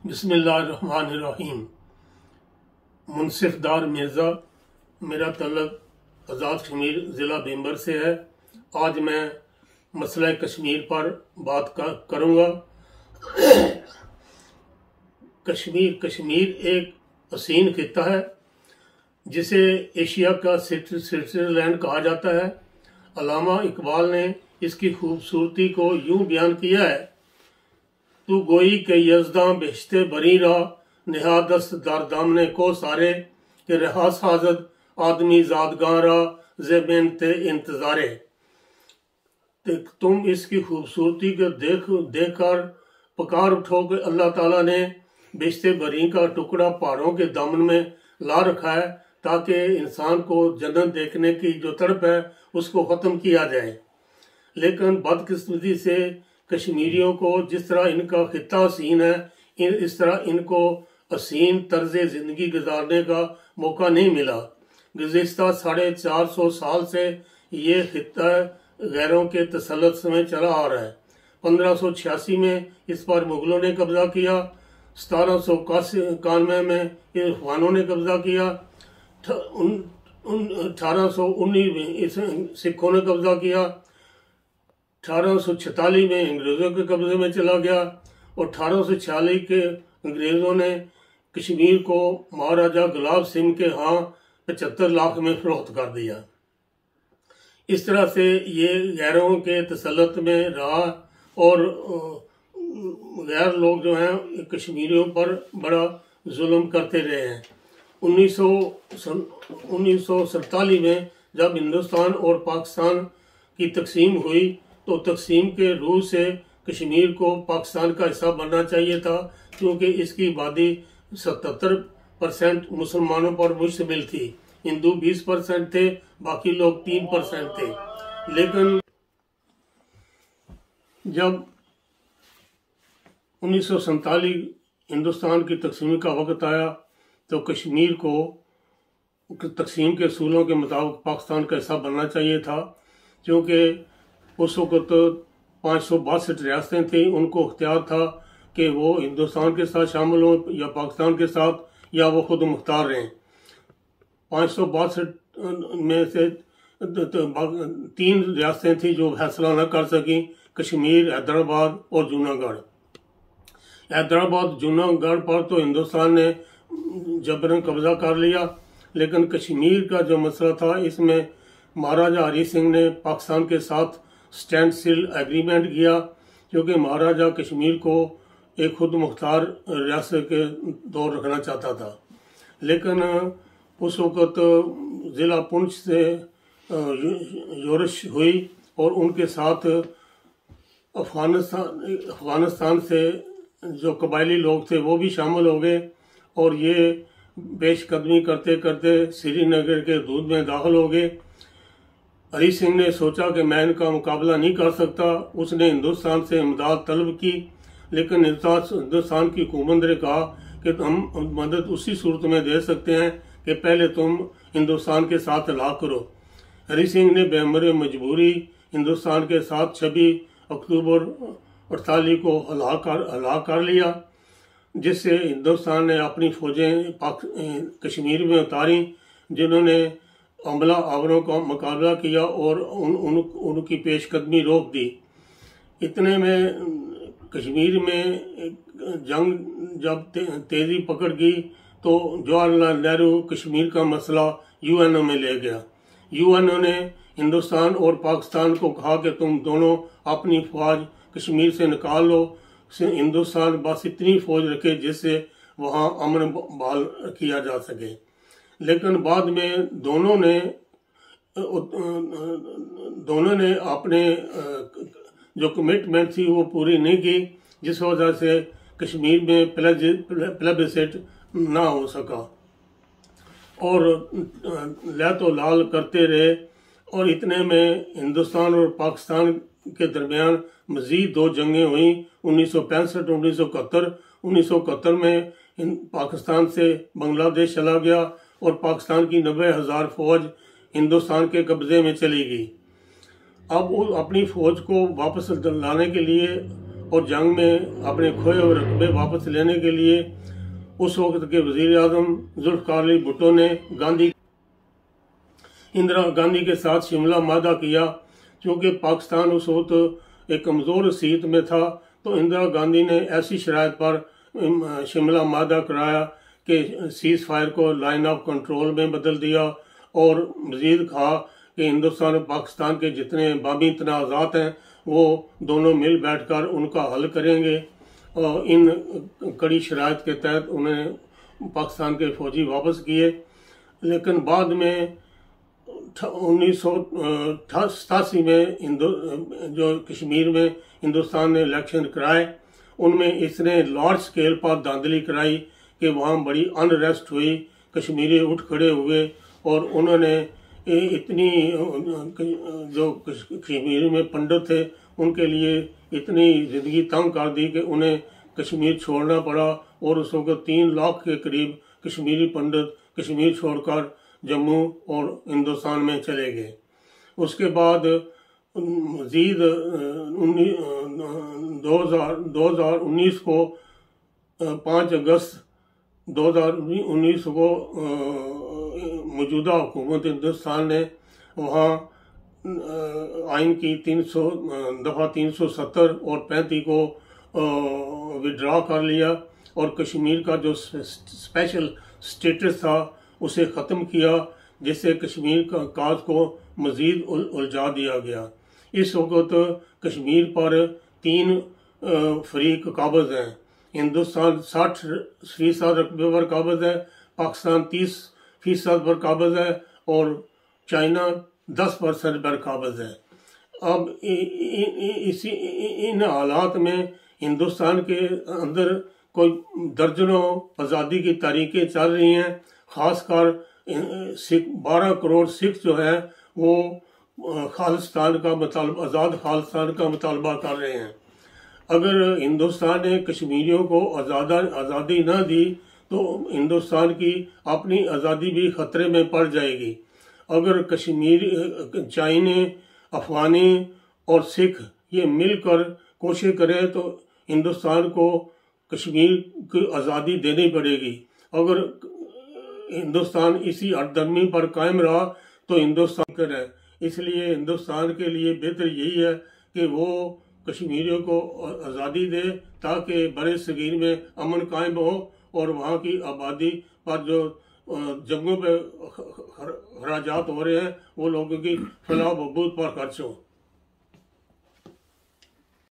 बिस्मिल्लाहिर्रहमानिर्रहीम। मुनसिफ दार मिर्ज़ा, मेरा तल्लुक़ आज़ाद कश्मीर ज़िला भीमबर से है। आज मैं मसला कश्मीर पर बात करूँगा। कश्मीर एक हसीन खित्ता है जिसे एशिया का स्विट्ज़रलैंड कहा जाता है। अल्लामा इकबाल ने इसकी खूबसूरती को यूँ बयान किया है, तू गोई के यज़दां बेहश्ते बरी रा निहादस्त दर दामने को सारे के रहा साजद आदमी ज़ादगां रा ज़ेबेन ते इंतज़ारे। तुम इसकी खूबसूरती को देख कर पुकार उठो कि अल्लाह ताला ने बेहश्ते बरी का टुकड़ा पहाड़ों के दामन में ला रखा है ताकि इंसान को जन्नत देखने की जो तड़प है उसको ख़त्म किया जाए। लेकिन बदकिस्मती से कश्मीरियों को जिस तरह इनका खित्ता हसीन है, इस तरह इनको हसीन तर्ज ज़िंदगी गुजारने का मौका नहीं मिला। गुज़िश्ता 450 साल से ये खित्ता गैरों के तसल्लुत में चला आ रहा है। 1586 में इस पर मुग़लों ने कब्ज़ा किया, 1791 में अफ़गानों ने कब्ज़ा किया, 1819 में सिखों ने कब्ज़ा किया, 1846 में अंग्रेज़ों के कब्ज़े में चला गया और 1846 के अंग्रेज़ों ने कश्मीर को महाराजा गुलाब सिंह के यहाँ 75 लाख में फ़रोख्त कर दिया। इस तरह से ये गैरों के तसल्लुत में रहा और गैर लोग जो हैं कश्मीरियों पर बड़ा जुल्म करते रहे हैं। 1947 में जब हिंदुस्तान और पाकिस्तान की तकसीम हुई तो तकसीम के रूह से कश्मीर को पाकिस्तान का हिस्सा बनना चाहिए था, क्योंकि इसकी आबादी 77% मुसलमानों पर मुश्तमिल थी। हिंदू 20% थे, बाकी लोग 3% थे। लेकिन जब 1947 हिंदुस्तान की तकसीम का वक्त आया तो कश्मीर को तकसीम के असूलों के मुताबिक पाकिस्तान का हिस्सा बनना चाहिए था, क्योंकि उस वक्त 562 रियासतें थीं। उनको इख्तियार था कि वो हिंदुस्तान के साथ शामिल हों या पाकिस्तान के साथ, या वो खुद मुख्तार रहें। 562 में से 3 रियासतें थीं जो फैसला न कर सकीं, कश्मीर, हैदराबाद और जूनागढ़। हैदराबाद जूनागढ़ पर तो हिंदुस्तान ने जबरन कब्जा कर लिया, लेकिन कश्मीर का जो मसला था इसमें महाराजा हरी सिंह ने पाकिस्तान के साथ स्टैंड स्टिल एग्रीमेंट किया, क्योंकि महाराजा कश्मीर को एक खुद मुख्तार रियासत के दौर रखना चाहता था। लेकिन उस वक़्त ज़िला पुंछ से योरश हुई और उनके साथ अफ़गानिस्तान से जो कबायली लोग थे वो भी शामिल हो गए और ये पेशकदमी करते करते श्रीनगर के हदूद में दाखिल हो गए। हरी सिंह ने सोचा कि मैं इनका मुकाबला नहीं कर सकता। उसने हिंदुस्तान से इमदाद तलब की, लेकिन हिंदुस्तान की हुकूमत ने कहा कि हम मदद उसी सूरत में दे सकते हैं कि पहले तुम हिंदुस्तान के साथ हला करो। हरी सिंह ने बेमरे मजबूरी हिंदुस्तान के साथ 26 अक्टूबर 48 को हला कर लिया, जिससे हिंदुस्तान ने अपनी फौजें कश्मीर में उतारी, जिन्होंने हमला आवरों का मुकाबला किया और उनकी पेशकदमी रोक दी। इतने में कश्मीर में जंग जब तेज़ी पकड़ गई तो जवाहरलाल नेहरू कश्मीर का मसला यूएनओ में ले गया। यूएनओ ने हिंदुस्तान और पाकिस्तान को कहा कि तुम दोनों अपनी फौज कश्मीर से निकाल लो। हिंदुस्तान बस इतनी फौज रखे जिससे वहाँ अमन बहाल किया जा सके। लेकिन बाद में दोनों ने अपने जो कमिटमेंट थी वो पूरी नहीं की, जिस वजह से कश्मीर में प्लेबिसाइट ना हो सका और ला तो लाल करते रहे। और इतने में हिंदुस्तान और पाकिस्तान के दरमियान मज़ीद 2 जंगें हुई, 1965 और 1971। 1971 में पाकिस्तान से बांग्लादेश चला गया और पाकिस्तान की 90,000 फौज हिंदुस्तान के कब्ज़े में चली गई। अब वो अपनी फ़ौज को वापस लाने के लिए और जंग में अपने खोए हुए रकबे वापस लेने के लिए उस वक्त के वजीर आजम जुल्फकार अली भुट्टो ने इंदिरा गांधी के साथ शिमला मादा किया। क्योंकि पाकिस्तान उस वक्त एक कमज़ोर सीट में था, तो इंदिरा गांधी ने ऐसी शराइत पर शिमला मादा कराया कि सीज़ फायर को लाइन ऑफ कंट्रोल में बदल दिया और मज़ीद कहा कि हिंदुस्तान और पाकिस्तान के जितने बामी तनाज़ात हैं वो दोनों मिल बैठकर उनका हल करेंगे। और इन कड़ी शराइत के तहत उन्हें पाकिस्तान के फ़ौजी वापस किए। लेकिन बाद में 1987 में जो कश्मीर में हिंदुस्तान ने इलेक्शन कराए, उनमें इसने लार्ज स्केल पर धांधली कराई कि वहाँ बड़ी अनरेस्ट हुई, कश्मीरी उठ खड़े हुए और उन्होंने इतनी जो कश्मीर में पंडित थे उनके लिए इतनी ज़िंदगी तंग कर दी कि उन्हें कश्मीर छोड़ना पड़ा और उस वक्त 3 लाख के करीब कश्मीरी पंडित कश्मीर छोड़कर जम्मू और हिंदुस्तान में चले गए। उसके बाद मज़ीद 2019 को 5 अगस्त 2019 को मौजूदा हुकूमत हिंदुस्तान ने वहाँ आइन की 370 और 35 को विड्रॉ कर लिया और कश्मीर का जो स्पेशल स्टेटस था उसे ख़त्म किया, जिससे कश्मीर का काज को मज़ीद उलझा दिया गया। इस वक्त कश्मीर पर 3 फरीक काबज़ हैं। हिंदुस्तान 60% रकबे पर काबज़ है, पाकिस्तान 30% पर काबज़ है और चाइना 10% पर काबज़ है। अब इन हालात में हिंदुस्तान के अंदर कोई दर्जनों आज़ादी की तारीखें चल रही हैं। ख़ासकर 12 करोड़ सिख जो है वो खालिस्तान का मुतालबा, आज़ाद खालिस्तान का मुतालबा कर रहे हैं। अगर हिंदुस्तान ने कश्मीरियों को आज़ादी न दी तो हिंदुस्तान की अपनी आज़ादी भी ख़तरे में पड़ जाएगी। अगर कश्मीर, चाइने, अफ़गानी और सिख ये मिलकर कोशिश करें तो हिंदुस्तान को कश्मीर की आज़ादी देनी पड़ेगी। अगर हिंदुस्तान इसी हठधर्मी पर कायम रहा तो हिंदुस्तान करे। इसलिए हिंदुस्तान के लिए बेहतर यही है कि वो कश्मीरियों को आज़ादी दे ताकि बड़े सगीर में अमन कायम हो और वहाँ की आबादी पर जो जंगों पे खराजात हो रहे हैं वो लोगों की फलाह बहबूद पर खर्च हो।